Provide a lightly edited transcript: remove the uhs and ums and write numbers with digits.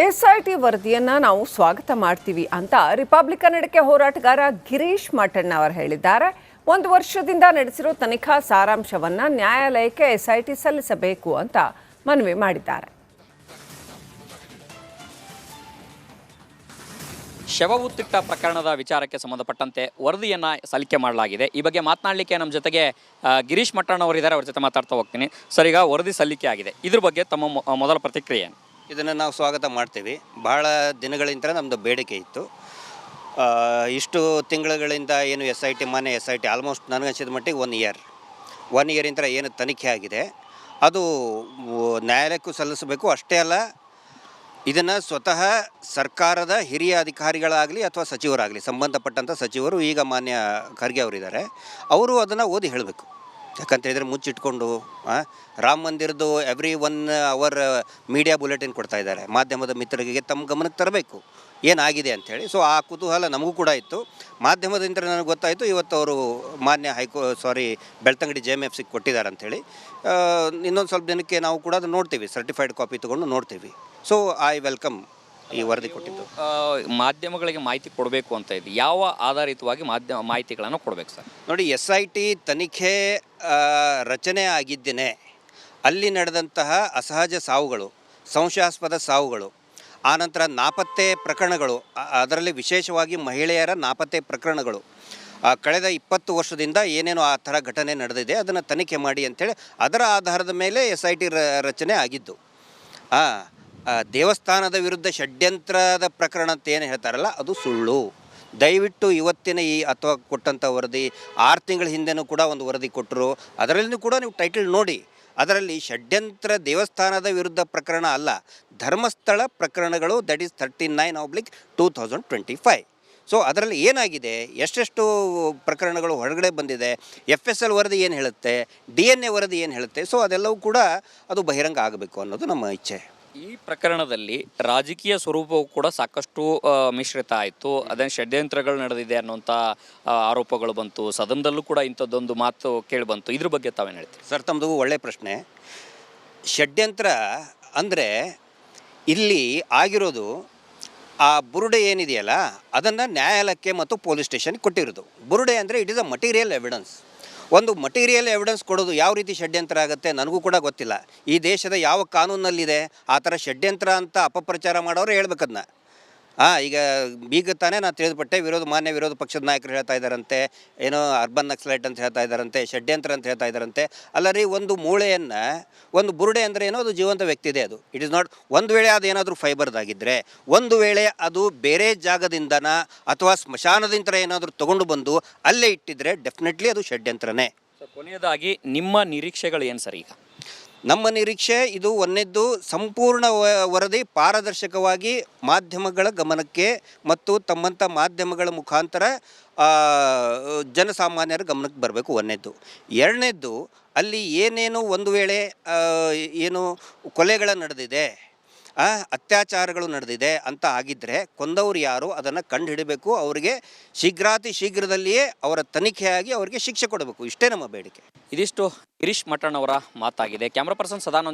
SIT ವರದಿಯನ್ನ ನಾವು ಸ್ವಾಗತ ಮಾಡ್ತೀವಿ ಅಂತ ರಿಪಬ್ಲಿಕನ್ ಎಡಕ್ಕೆ ಹೋರಾಟಗಾರ ಗಿರೀಶ್ ಮಠಣ್ಣ ಅವರು ಹೇಳಿದ್ದಾರೆ. 1 ವರ್ಷದಿಂದ ನಡೆಸಿರೋ ತನಿಖಾ ಸಾರಾಂಶವನ್ನ ನ್ಯಾಯಾಲಯಕ್ಕೆ ಎಸ್ಐಟಿ ಸಲ್ಲಿಸಬೇಕು ಅಂತ ಮನವಿ ಮಾಡಿದ್ದಾರೆ. ಶವವುತ್ತಿಟ್ಟ ಪ್ರಕರಣದ ವಿಚಾರಕ್ಕೆ ಸಂಬಂಧಪಟ್ಟಂತೆ ವರದಿಯನ್ನು ಸಲ್ಲಿಕೆ ಮಾಡಲಾಗಿದೆ. ಈ ಬಗ್ಗೆ ಮಾತನಾಡಲಿಕ್ಕೆ ನಮ್ಮ ಜೊತೆಗೆ ಗಿರೀಶ್ ಮಠಣ್ಣ ಅವರಿದ್ದಾರೆ. ಅವ್ರ ಜೊತೆ ಮಾತಾಡ್ತಾ ಹೋಗ್ತೀನಿ. ಸರ್, ಈಗ ವರದಿ ಸಲ್ಲಿಕೆ ಆಗಿದೆ, ಇದ್ರ ಬಗ್ಗೆ ತಮ್ಮ ಮೊದಲ ಪ್ರತಿಕ್ರಿಯೆ? ಇದನ್ನು ನಾವು ಸ್ವಾಗತ ಮಾಡ್ತೀವಿ. ಬಹಳ ದಿನಗಳಿಂದ ನಮ್ಮದು ಬೇಡಿಕೆ ಇತ್ತು. ಇಷ್ಟು ತಿಂಗಳುಗಳಿಂದ ಏನು SIT ಮಾನ್ಯ SIT ಆಲ್ಮೋಸ್ಟ್ ನನಗನ್ಸಿದ ಮಟ್ಟಿಗೆ 1 ಇಯರಿಂದ ಏನು ತನಿಖೆ ಆಗಿದೆ ಅದು ನ್ಯಾಯಾಲಯಕ್ಕೂ ಸಲ್ಲಿಸಬೇಕು. ಅಷ್ಟೇ ಅಲ್ಲ, ಇದನ್ನು ಸ್ವತಃ ಸರ್ಕಾರದ ಹಿರಿಯ ಅಧಿಕಾರಿಗಳಾಗಲಿ ಅಥವಾ ಸಚಿವರಾಗಲಿ, ಸಂಬಂಧಪಟ್ಟಂಥ ಸಚಿವರು, ಈಗ ಮಾನ್ಯ ಖರ್ಗೆ ಅವರಿದ್ದಾರೆ, ಅವರು ಅದನ್ನು ಓದಿ ಹೇಳಬೇಕು. ಯಾಕಂತ ಹೇಳಿದರೆ ಮುಚ್ಚಿಟ್ಕೊಂಡು ರಾಮ ಮಂದಿರದ್ದು ಎವ್ರಿ 1 ಅವರ್ ಮೀಡಿಯಾ ಬುಲೆಟಿನ್ ಕೊಡ್ತಾ ಇದ್ದಾರೆ. ಮಾಧ್ಯಮದ ಮಿತ್ರರಿಗೆ ತಮ್ಮ ಗಮನಕ್ಕೆ ತರಬೇಕು ಏನಾಗಿದೆ ಅಂಥೇಳಿ. ಸೊ ಆ ಕುತೂಹಲ ನಮಗೂ ಕೂಡ ಇತ್ತು. ಮಾಧ್ಯಮದಿಂದ ನನಗೆ ಗೊತ್ತಾಯಿತು ಇವತ್ತು ಅವರು ಮಾನ್ಯ ಬೆಳ್ತಂಗಡಿ JMFCಗೆ ಕೊಟ್ಟಿದ್ದಾರೆ ಅಂಥೇಳಿ. ಇನ್ನೊಂದು ಸ್ವಲ್ಪ ದಿನಕ್ಕೆ ನಾವು ಕೂಡ ಅದು ನೋಡ್ತೀವಿ, ಸರ್ಟಿಫೈಡ್ ಕಾಪಿ ತೊಗೊಂಡು ನೋಡ್ತೀವಿ. ಸೊ ಐ ವೆಲ್ಕಮ್ ಈ ವರದಿ ಕೊಟ್ಟಿದ್ದು. ಮಾಧ್ಯಮಗಳಿಗೆ ಮಾಹಿತಿ ಕೊಡಬೇಕು ಅಂತ ಇದೆ, ಯಾವ ಆಧಾರಿತವಾಗಿ ಮಾಹಿತಿಗಳನ್ನು ಕೊಡಬೇಕು ಸರ್? ನೋಡಿ, SIT ತನಿಖೆ ರಚನೆ ಆಗಿದ್ದೇನೆ ಅಲ್ಲಿ ನಡೆದಂತಹ ಅಸಹಜ ಸಾವುಗಳು, ಸಂಶಯಾಸ್ಪದ ಸಾವುಗಳು, ಆನಂತರ ನಾಪತ್ತೆ ಪ್ರಕರಣಗಳು, ಅದರಲ್ಲಿ ವಿಶೇಷವಾಗಿ ಮಹಿಳೆಯರ ನಾಪತ್ತೆ ಪ್ರಕರಣಗಳು, ಕಳೆದ 20 ವರ್ಷದಿಂದ ಏನೇನು ಆ ಥರ ಘಟನೆ ನಡೆದಿದೆ ಅದನ್ನು ತನಿಖೆ ಮಾಡಿ ಅಂಥೇಳಿ ಅದರ ಆಧಾರದ ಮೇಲೆ SIT ರಚನೆ ಆಗಿದ್ದು. ದೇವಸ್ಥಾನದ ವಿರುದ್ಧ ಷಡ್ಯಂತ್ರದ ಪ್ರಕರಣ ಅಂತ ಏನು ಹೇಳ್ತಾರಲ್ಲ ಅದು ಸುಳ್ಳು. ದಯವಿಟ್ಟು ಇವತ್ತಿನ ಅಥವಾ ಕೊಟ್ಟಂಥ ವರದಿ 6 ತಿಂಗಳ ಹಿಂದೆನೂ ಕೂಡ ಒಂದು ವರದಿ ಕೊಟ್ಟರು, ಅದರಲ್ಲಿಯೂ ಕೂಡ ನೀವು ಟೈಟಲ್ ನೋಡಿ. ಅದರಲ್ಲಿ ಷಡ್ಯಂತ್ರ ದೇವಸ್ಥಾನದ ವಿರುದ್ಧ ಪ್ರಕರಣ ಅಲ್ಲ, ಧರ್ಮಸ್ಥಳ ಪ್ರಕರಣಗಳು, ದಟ್ ಈಸ್ 39/2025. ಸೊ ಅದರಲ್ಲಿ ಏನಾಗಿದೆ, ಎಷ್ಟೆಷ್ಟು ಪ್ರಕರಣಗಳು ಹೊರಗಡೆ ಬಂದಿದೆ, FSL ವರದಿ ಏನು ಹೇಳುತ್ತೆ, DNA ವರದಿ ಏನು ಹೇಳುತ್ತೆ, ಸೊ ಅದೆಲ್ಲವೂ ಕೂಡ ಅದು ಬಹಿರಂಗ ಆಗಬೇಕು ಅನ್ನೋದು ನಮ್ಮ ಇಚ್ಛೆ. ಈ ಪ್ರಕರಣದಲ್ಲಿ ರಾಜಕೀಯ ಸ್ವರೂಪವು ಕೂಡ ಸಾಕಷ್ಟು ಮಿಶ್ರಿತ ಆಯಿತು. ಅದೇ ಷಡ್ಯಂತ್ರಗಳು ನಡೆದಿದೆ ಅನ್ನುವಂಥ ಆರೋಪಗಳು ಬಂತು. ಸದನದಲ್ಲೂ ಕೂಡ ಇಂಥದ್ದೊಂದು ಮಾತು ಕೇಳಿ ಬಂತು. ಇದ್ರ ಬಗ್ಗೆ ತಾವೇನು ಹೇಳ್ತೀವಿ? ಸರ್, ತಮ್ಮದು ಒಳ್ಳೆಯ ಪ್ರಶ್ನೆ. ಷಡ್ಯಂತ್ರ ಅಂದರೆ ಇಲ್ಲಿ ಆಗಿರೋದು ಆ ಬುರುಡೆ ಏನಿದೆಯಲ್ಲ ಅದನ್ನು ನ್ಯಾಯಾಲಯಕ್ಕೆ ಮತ್ತು ಪೊಲೀಸ್ ಸ್ಟೇಷನ್ಗೆ ಕೊಟ್ಟಿರೋದು. ಬುರುಡೆ ಅಂದರೆ it is a material evidence. ಒಂದು ಮಟೀರಿಯಲ್ ಎವಿಡೆನ್ಸ್ ಕೊಡೋದು ಯಾವ ರೀತಿ ಷಡ್ಯಂತ್ರ ಆಗುತ್ತೆ ನನಗೂ ಕೂಡ ಗೊತ್ತಿಲ್ಲ. ಈ ದೇಶದ ಯಾವ ಕಾನೂನಲ್ಲಿದೆ ಆ ಥರ ಷಡ್ಯಂತ್ರ ಅಂತ ಅಪಪ್ರಚಾರ ಮಾಡೋರು ಹೇಳ್ಬೇಕದನ್ನ. ಈಗ ತಾನೇ ನಾನು ತಿಳಿದುಪಟ್ಟೆ, ಮಾನ್ಯ ವಿರೋಧ ಪಕ್ಷದ ನಾಯಕರು ಹೇಳ್ತಾ ಇದ್ದಾರಂತೆ, ಏನೋ ಅರ್ಬನ್ ನಕ್ಸಲೈಟ್ ಅಂತ ಹೇಳ್ತಾ ಇದ್ದಾರಂತೆ, ಷಡ್ಯಂತ್ರ ಅಂತ ಹೇಳ್ತಾ ಇದ್ದಾರಂತೆ. ಅಲ್ಲರಿ, ಒಂದು ಮೂಳೆಯನ್ನು, ಒಂದು ಬುರುಡೆ ಅಂದರೆ ಏನೋ ಅದು ಜೀವಂತ ವ್ಯಕ್ತಿ ಇದೆ. ಅದು ಇಟ್ ಇಸ್ ನಾಟ್. ಒಂದು ವೇಳೆ ಅದೇನಾದರೂ ಫೈಬರ್ದಾಗಿದ್ದರೆ, ಒಂದು ವೇಳೆ ಅದು ಬೇರೆ ಜಾಗದಿಂದನ ಅಥವಾ ಸ್ಮಶಾನದಿಂದ ಏನಾದರೂ ತೊಗೊಂಡು ಬಂದು ಅಲ್ಲೇ ಇಟ್ಟಿದ್ರೆ ಡೆಫಿನೆಟ್ಲಿ ಅದು ಷಡ್ಯಂತ್ರನೇ. ಕೊನೆಯದಾಗಿ ನಿಮ್ಮ ನಿರೀಕ್ಷೆಗಳು ಏನು ಸರ್? ಈಗ ನಮ್ಮ ನಿರೀಕ್ಷೆ ಇದು ಒಂದನೇದ್ದು, ಸಂಪೂರ್ಣ ವರದಿ ಪಾರದರ್ಶಕವಾಗಿ ಮಾಧ್ಯಮಗಳ ಗಮನಕ್ಕೆ ಮತ್ತು ತಮ್ಮಂಥ ಮಾಧ್ಯಮಗಳ ಮುಖಾಂತರ ಜನಸಾಮಾನ್ಯರ ಗಮನಕ್ಕೆ ಬರಬೇಕು, ಒಂದನೇದ್ದು. ಎರಡನೇದ್ದು, ಅಲ್ಲಿ ಏನೇನು ಒಂದು ವೇಳೆ ಏನು ಕೊಲೆಗಳು ನಡೆದಿದೆ, ಅತ್ಯಾಚಾರಗಳು ನಡೆದಿದೆ ಅಂತ ಆಗಿದ್ದರೆ ಕೊಂದವರು ಯಾರು ಅದನ್ನು ಕಂಡು ಹಿಡಬೇಕು. ಅವರಿಗೆ ಶೀಘ್ರದಲ್ಲಿಯೇ ಅವರ ತನಿಖೆಯಾಗಿ ಅವರಿಗೆ ಶಿಕ್ಷೆ ಕೊಡಬೇಕು. ಇಷ್ಟೇ ನಮ್ಮ ಬೇಡಿಕೆ. ಇದಿಷ್ಟು ಗಿರೀಶ್ ಮಠಣ್ಣ ಅವರ ಮಾತಾಗಿದೆ. ಕ್ಯಾಮ್ರಾ ಪರ್ಸನ್ ಸದಾನಂದ್ ಜೊತೆ